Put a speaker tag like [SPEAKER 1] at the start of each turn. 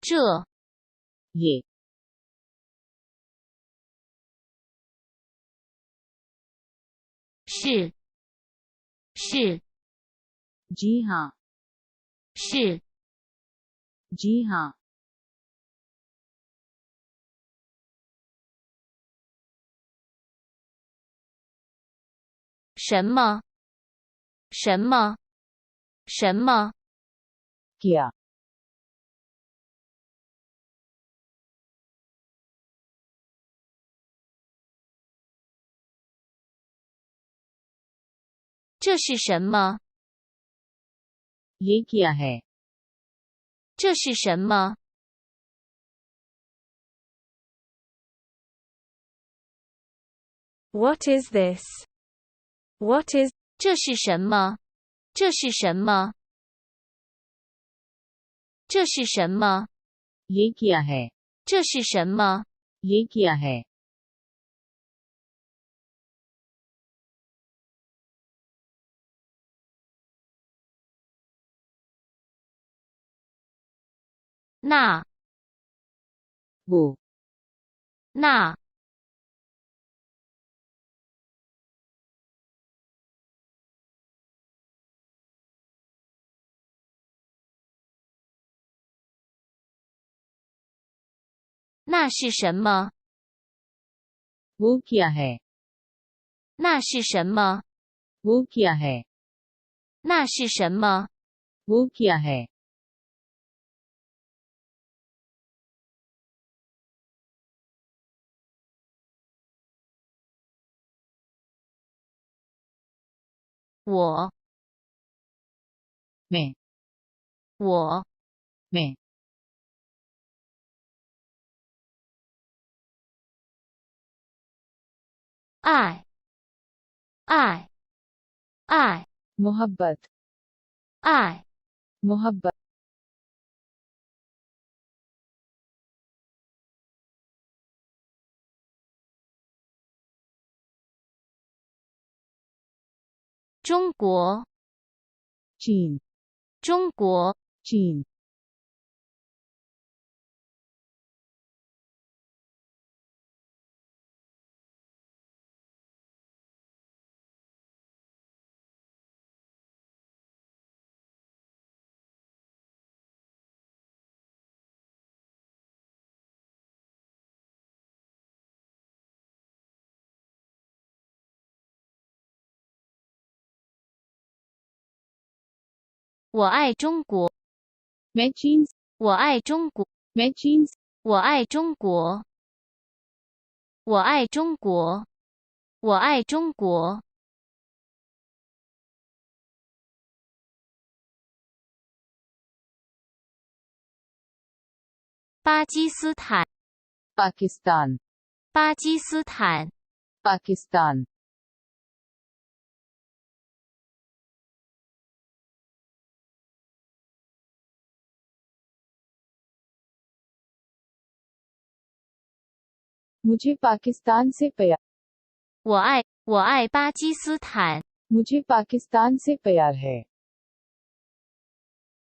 [SPEAKER 1] 这
[SPEAKER 2] ये
[SPEAKER 1] 是是
[SPEAKER 2] जी हाँ
[SPEAKER 1] 是
[SPEAKER 2] जी हाँ
[SPEAKER 1] 什么什么什么
[SPEAKER 2] क्या
[SPEAKER 1] 这是什么？
[SPEAKER 2] ये क्या है
[SPEAKER 1] 这是什么？
[SPEAKER 3] What is this? What is
[SPEAKER 1] 这是什么？这是什么？这是什么？
[SPEAKER 2] ये क्या है
[SPEAKER 1] 这是什么？
[SPEAKER 2] ये क्या है
[SPEAKER 1] 那
[SPEAKER 2] वो
[SPEAKER 1] 那那是什么？
[SPEAKER 2] वो क्या है
[SPEAKER 1] 那是什么？
[SPEAKER 2] वो क्या है
[SPEAKER 1] 那是什么？
[SPEAKER 2] वो क्या है
[SPEAKER 1] 我
[SPEAKER 2] मैं
[SPEAKER 1] 我
[SPEAKER 2] मैं
[SPEAKER 1] 爱爱爱
[SPEAKER 2] मोहब्बत
[SPEAKER 1] 爱
[SPEAKER 2] मोहब्बत
[SPEAKER 1] 中国
[SPEAKER 2] चीन
[SPEAKER 1] 中国
[SPEAKER 2] चीन
[SPEAKER 1] 我爱中国
[SPEAKER 2] मैं चीन
[SPEAKER 1] 我爱中国
[SPEAKER 2] मैं चीन
[SPEAKER 1] 我爱中国我爱中国我爱中国巴基斯坦
[SPEAKER 2] पाकिस्तान
[SPEAKER 1] 巴基斯坦
[SPEAKER 2] पाकिस्तान मुझे पाकिस्तान से प्यार
[SPEAKER 1] 我爱巴基斯坦
[SPEAKER 2] मुझे पाकिस्तान से प्यार है